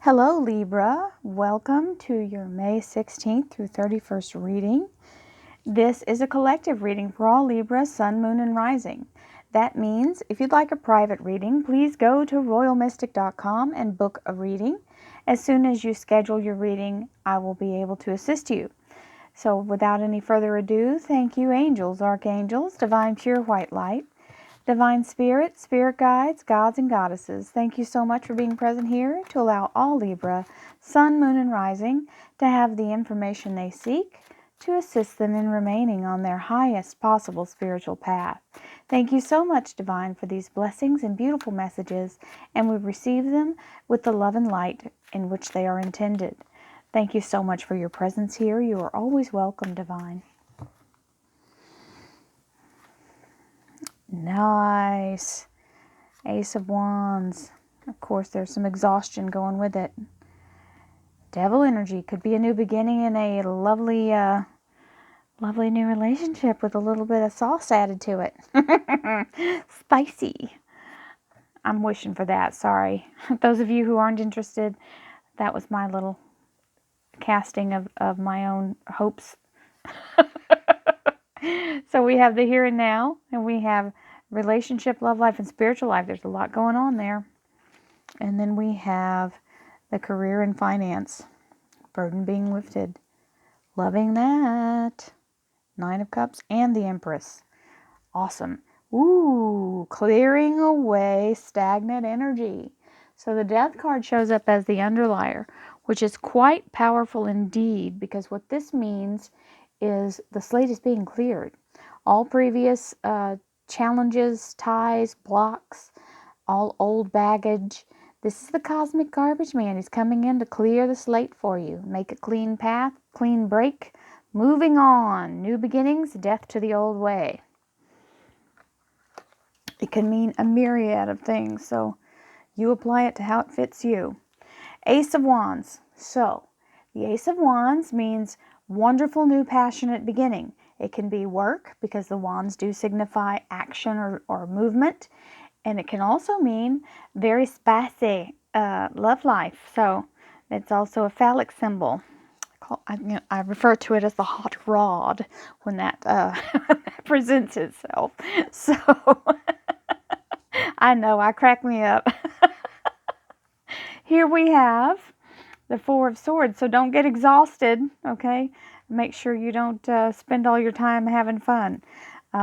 Hello Libra, welcome to your May 16th through 31st reading. This is a collective reading for all Libra, Sun, Moon, and Rising. That means if you'd like a private reading, please go to royalmystic.com and book a reading. As soon as you schedule your reading, I will be able to assist you. So without any further ado, thank you angels, archangels, divine pure white light, divine spirit, spirit guides, gods and goddesses. Thank you so much for being present here to allow all Libra, Sun, Moon, and Rising to have the information they seek to assist them in remaining on their highest possible spiritual path. Thank you so much, Divine, for these blessings and beautiful messages, and we receive them with the love and light in which they are intended. Thank you so much for your presence here. You are always welcome, Divine. Nice. Ace of Wands. Of course, there's some exhaustion going with it. Devil energy. Could be a new beginning in a lovely new relationship with a little bit of sauce added to it. Spicy. I'm wishing for that. Sorry. Those of you who aren't interested, that was my little casting of my own hopes. So we have the here and now, and we have relationship, love life, and spiritual life. There's a lot going on there. And then we have the career and finance. Burden being lifted. Loving that. Nine of Cups and the Empress. Awesome. Ooh, clearing away stagnant energy. So the Death card shows up as the underlier, which is quite powerful indeed, because what this means is the slate is being cleared. All previous challenges, ties, blocks, all old baggage. This is the cosmic garbage man. He's coming in to clear the slate for you. Make a clean path, clean break. Moving on. New beginnings, death to the old way. It can mean a myriad of things, so you apply it to how it fits you. Ace of Wands. So, the Ace of Wands means wonderful new passionate beginning. It can be work, because the wands do signify action or movement. And it can also mean very spicy love life. So, it's also a phallic symbol. I refer to it as the hot rod when that presents itself. So, I know, I crack me up. Here we have the Four of Swords. So don't get exhausted, okay? Make sure you don't spend all your time having fun.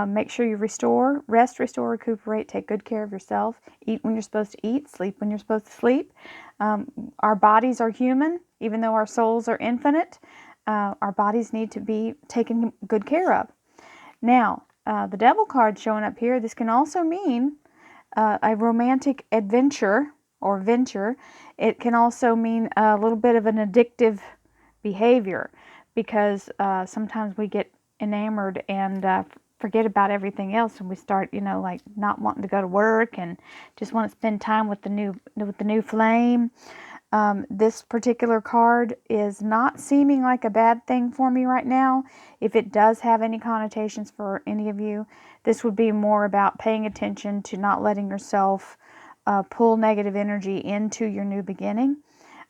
Make sure you rest, restore, recuperate, take good care of yourself. Eat when you're supposed to eat, sleep when you're supposed to sleep. Our bodies are human, even though our souls are infinite. Our bodies need to be taken good care of. Now, the Devil card showing up here, this can also mean a romantic adventure or venture. It can also mean a little bit of an addictive behavior, because sometimes we get enamored and forget about everything else, and we start, like not wanting to go to work and just want to spend time with the new flame. This particular card is not seeming like a bad thing for me right now. If it does have any connotations for any of you, this would be more about paying attention to not letting yourself pull negative energy into your new beginning.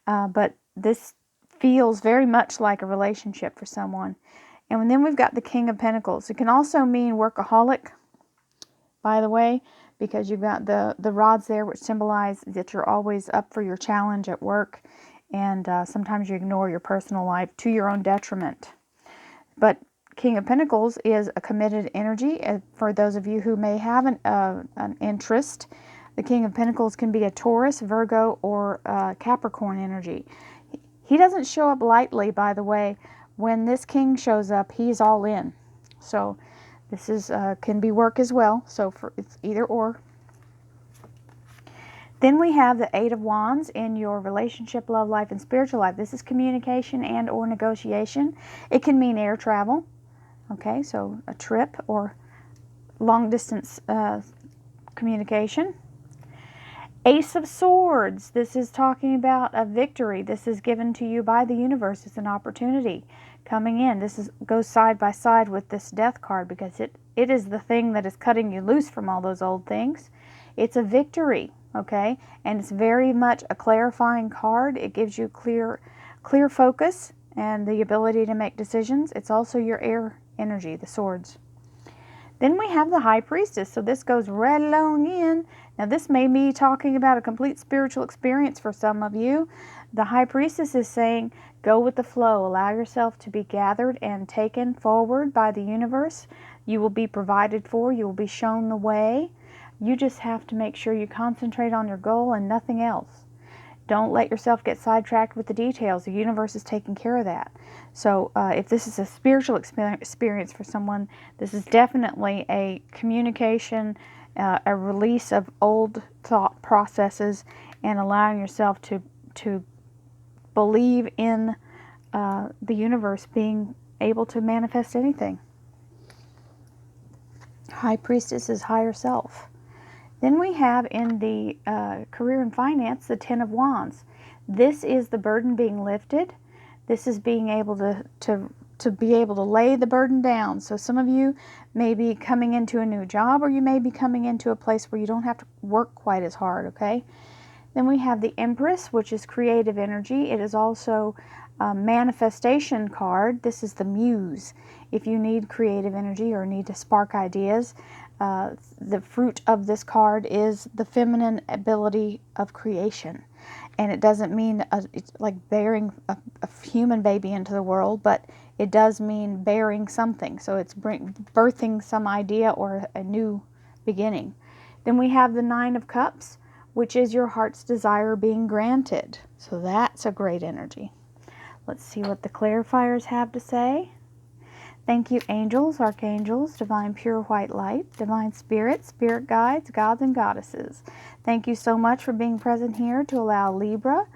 But this feels very much like a relationship for someone. And then we've got the King of Pentacles. It can also mean workaholic, by the way, because you've got the rods there, which symbolize that you're always up for your challenge at work, and sometimes you ignore your personal life to your own detriment. But King of Pentacles is a committed energy. For those of you who may have an interest, the King of Pentacles can be a Taurus, Virgo, or Capricorn energy. He doesn't show up lightly, by the way. When this king shows up, he's all in. So this is can be work as well. So it's either or. Then we have the Eight of Wands in your relationship, love life, and spiritual life. This is communication and or negotiation. It can mean air travel. Okay, so a trip or long distance communication. Ace of Swords. This is talking about a victory. This is given to you by the universe. It's an opportunity coming in. This goes side by side with this Death card, because it is the thing that is cutting you loose from all those old things. It's a victory. okay? And it's very much a clarifying card. It gives you clear focus and the ability to make decisions. It's also your air energy, the swords. Then we have the High Priestess, so this goes right along in. Now this may be talking about a complete spiritual experience for some of you. The High Priestess is saying, go with the flow. Allow yourself to be gathered and taken forward by the universe. You will be provided for. You will be shown the way. You just have to make sure you concentrate on your goal and nothing else. Don't let yourself get sidetracked with the details. The universe is taking care of that. So if this is a spiritual experience for someone, this is definitely a communication, a release of old thought processes, and allowing yourself to believe in the universe being able to manifest anything. High Priestess is higher self. Then we have in the career and finance, the Ten of Wands. This is the burden being lifted. This is being able to be able to lay the burden down. So some of you may be coming into a new job, or you may be coming into a place where you don't have to work quite as hard, okay? Then we have the Empress, which is creative energy. It is also a manifestation card. This is the Muse. If you need creative energy or need to spark ideas, the fruit of this card is the feminine ability of creation. And it doesn't mean it's like bearing a human baby into the world, but it does mean bearing something. So it's birthing some idea or a new beginning. Then we have the Nine of Cups, which is your heart's desire being granted. So that's a great energy. Let's see what the clarifiers have to say. Thank you, angels, archangels, divine pure white light, divine spirits, spirit guides, gods and goddesses. Thank you so much for being present here to allow Libra,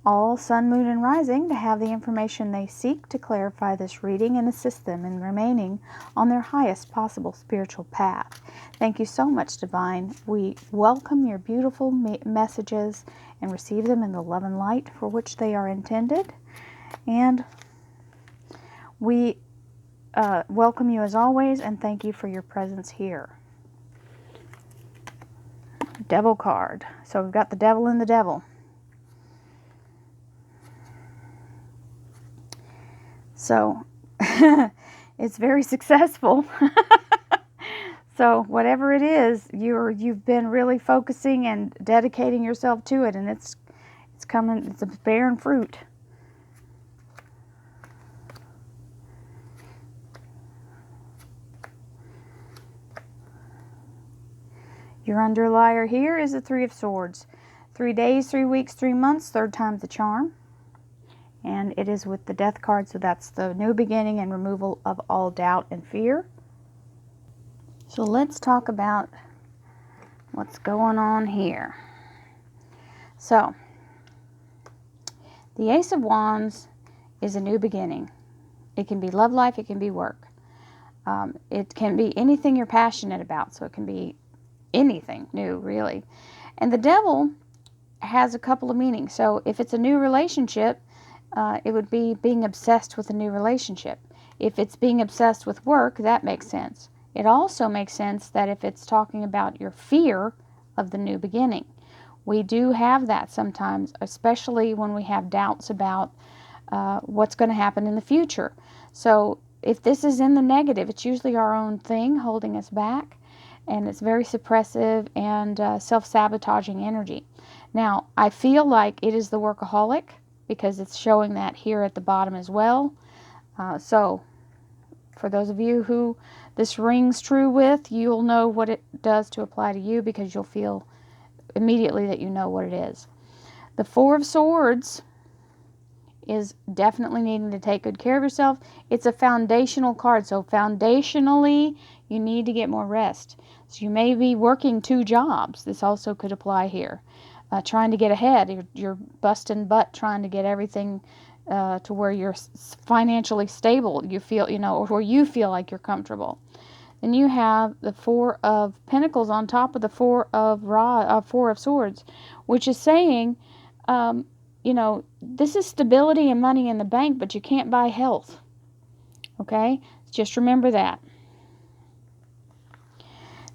all sun, moon, and rising to have the information they seek to clarify this reading and assist them in remaining on their highest possible spiritual path. Thank you so much, Divine. We welcome your beautiful messages and receive them in the love and light for which they are intended. And we welcome you as always, and thank you for your presence here. Devil card. So we've got the devil and the devil. So it's very successful. So whatever it is, you've been really focusing and dedicating yourself to it, and it's coming. It's a bearing fruit. Your underlier here is the Three of Swords. 3 days, 3 weeks, 3 months, third time's the charm. And it is with the Death card, so that's the new beginning and removal of all doubt and fear. So let's talk about what's going on here. So, the Ace of Wands is a new beginning. It can be love life, it can be work. It can be anything you're passionate about, so it can be anything new, really. And the devil has a couple of meanings. So if it's a new relationship, it would be being obsessed with a new relationship. If it's being obsessed with work, that makes sense. It also makes sense that if it's talking about your fear of the new beginning. We do have that sometimes, especially when we have doubts about what's going to happen in the future. So if this is in the negative, it's usually our own thing holding us back. And it's very suppressive and self-sabotaging energy. Now, I feel like it is the workaholic because it's showing that here at the bottom as well. So, for those of you who this rings true with, you'll know what it does to apply to you because you'll feel immediately that you know what it is. The Four of Swords is definitely needing to take good care of yourself. It's a foundational card, so foundationally, you need to get more rest. So you may be working 2 jobs. This also could apply here. Trying to get ahead. You're busting butt trying to get everything to where you're financially stable. You feel, or where you feel like you're comfortable. Then you have the Four of Pentacles on top of the Four of Swords, which is saying, this is stability and money in the bank, but you can't buy health. Okay? Just remember that.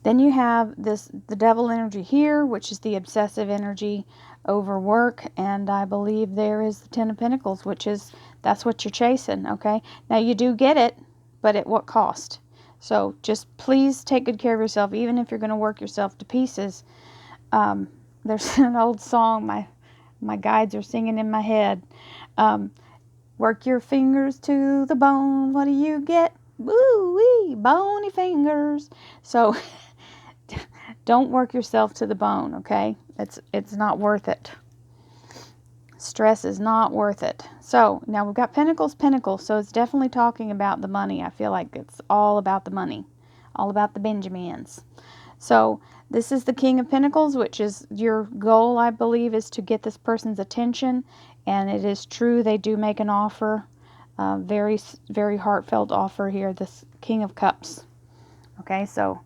Then you have the devil energy here, which is the obsessive energy over work. And I believe there is the Ten of Pentacles, which is, that's what you're chasing, okay? Now you do get it, but at what cost? So just please take good care of yourself, even if you're going to work yourself to pieces. There's an old song my guides are singing in my head. Work your fingers to the bone. What do you get? Woo-wee, bony fingers. So don't work yourself to the bone, okay? It's not worth it. Stress is not worth it. So now we've got Pentacles, Pentacles. So it's definitely talking about the money. I feel like it's all about the money, all about the Benjamins. So this is the King of Pentacles, which is your goal, I believe, is to get this person's attention. And it is true, they do make an offer, very, very heartfelt offer here, this King of Cups. Okay, so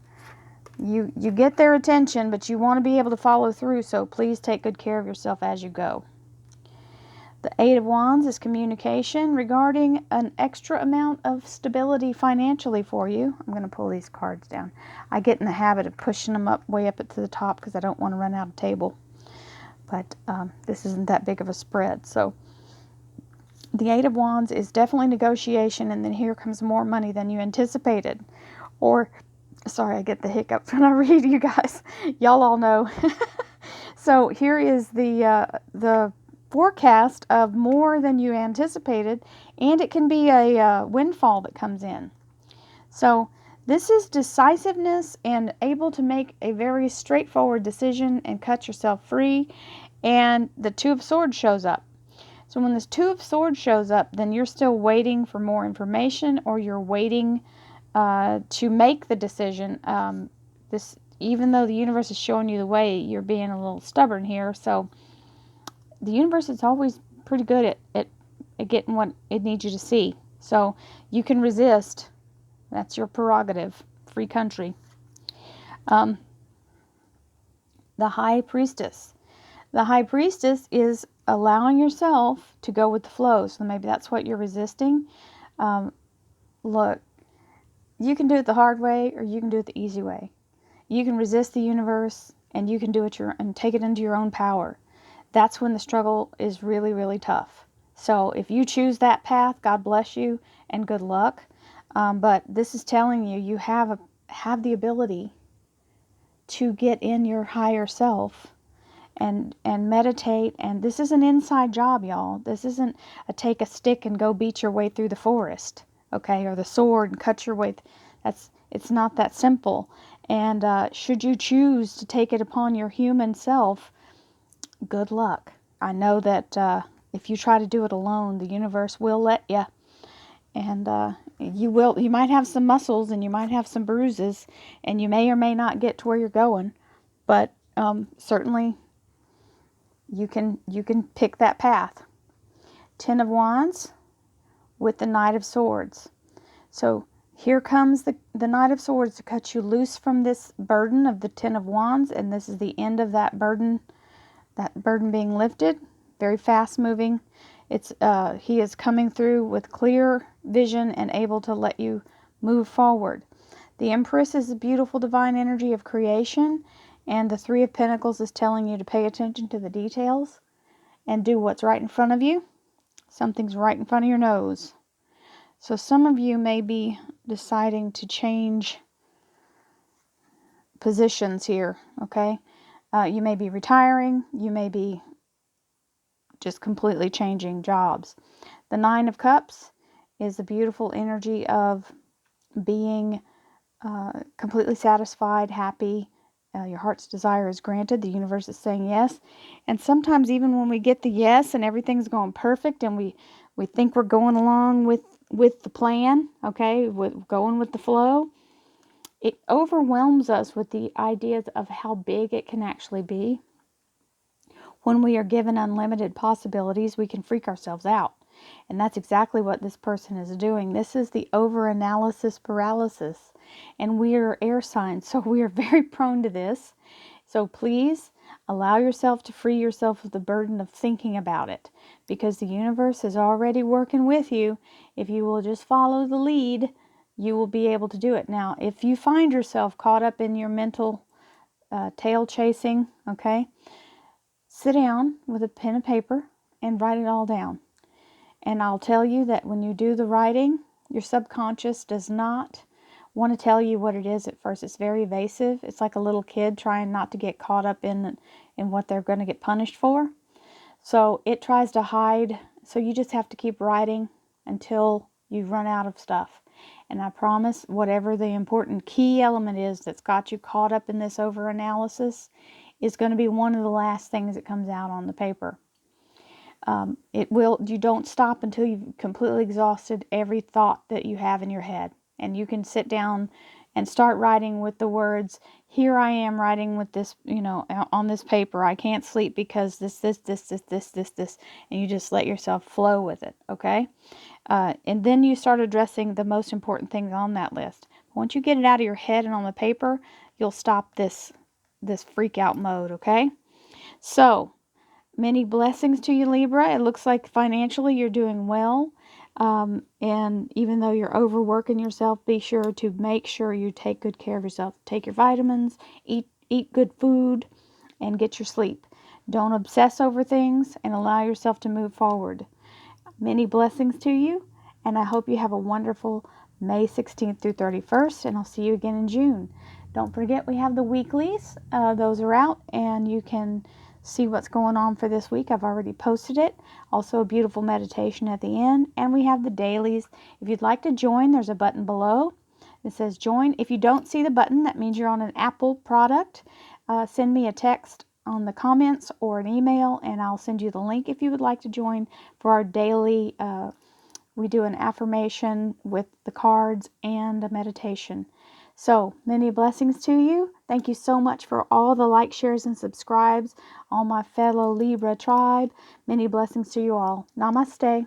you get their attention, but you want to be able to follow through, so please take good care of yourself as you go. The Eight of Wands is communication regarding an extra amount of stability financially for you. I'm going to pull these cards down. I get in the habit of pushing them up way up to the top because I don't want to run out of table. But this isn't that big of a spread. So the Eight of Wands is definitely negotiation, and then here comes more money than you anticipated. Or, sorry, I get the hiccups when I read, you guys. Y'all all know. So here is the forecast of more than you anticipated, and it can be a windfall that comes in. So this is decisiveness and able to make a very straightforward decision and cut yourself free. And the Two of Swords shows up. So when this Two of Swords shows up, then you're still waiting for more information, or you're waiting to make the decision. Even though the universe is showing you the way, you're being a little stubborn here. So the universe is always pretty good at getting what it needs you to see. So you can resist. That's your prerogative. Free country. The High Priestess. The High Priestess is allowing yourself to go with the flow. So maybe that's what you're resisting. Look, you can do it the hard way, or you can do it the easy way. You can resist the universe, and you can do it and take it into your own power. That's when the struggle is really, really tough. So if you choose that path, God bless you and good luck. But this is telling you, you have the ability to get in your higher self and meditate. And this is an inside job, y'all. This isn't a take a stick and go beat your way through the forest, okay, or the sword and cut your way. It's not that simple. And should you choose to take it upon your human self, good luck. I know that if you try to do it alone, the universe will let you. And you might have some muscles, and you might have some bruises, and you may or may not get to where you're going. But certainly you can pick that path. Ten of Wands with the Knight of Swords. So here comes the Knight of Swords to cut you loose from this burden of the Ten of Wands, and this is the end of that burden being lifted. Very fast moving. He is coming through with clear vision and able to let you move forward. The Empress is a beautiful divine energy of creation, and the Three of Pentacles is telling you to pay attention to the details and do what's right in front of you. Something's right in front of your nose. So some of you may be deciding to change positions here, okay? You may be retiring. You may be just completely changing jobs. The Nine of Cups is the beautiful energy of being completely satisfied, happy. Your heart's desire is granted. The universe is saying yes. And sometimes even when we get the yes and everything's going perfect, and we think we're going along with the plan, okay, going with the flow, it overwhelms us with the ideas of how big it can actually be. When we are given unlimited possibilities, we can freak ourselves out. And that's exactly what this person is doing. This is the over-analysis paralysis. And we are air signs, so we are very prone to this. So please allow yourself to free yourself of the burden of thinking about it, because the universe is already working with you. If you will just follow the lead, you will be able to do it. Now, if you find yourself caught up in your mental tail chasing, okay, sit down with a pen and paper and write it all down. And I'll tell you that when you do the writing, your subconscious does not want to tell you what it is at first. It's very evasive. It's like a little kid trying not to get caught up in what they're going to get punished for. So it tries to hide. So you just have to keep writing until you run out of stuff. And I promise, whatever the important key element is that's got you caught up in this over-analysis is going to be one of the last things that comes out on the paper. You don't stop until you've completely exhausted every thought that you have in your head. And you can sit down and start writing with the words, here I am writing with this, on this paper. I can't sleep because this. And you just let yourself flow with it, okay? And then you start addressing the most important things on that list. Once you get it out of your head and on the paper, you'll stop this freak out mode, okay? So, many blessings to you, Libra. It looks like financially you're doing well. And even though you're overworking yourself, be sure to make sure you take good care of yourself. Take your vitamins, eat good food, and get your sleep. Don't obsess over things and allow yourself to move forward. Many blessings to you, and I hope you have a wonderful May 16th through 31st, and I'll see you again in June. Don't forget we have the weeklies. Those are out, and you can see what's going on for this week. I've already posted it. Also a beautiful meditation at the end, and we have the dailies. If you'd like to join, there's a button below that says join. If you don't see the button, that means you're on an Apple product. Send me a text on the comments or an email, and I'll send you the link if you would like to join for our daily. We do an affirmation with the cards and a meditation. So, many blessings to you. Thank you so much for all the likes, shares, and subscribes, all my fellow Libra tribe. Many blessings to you all. Namaste.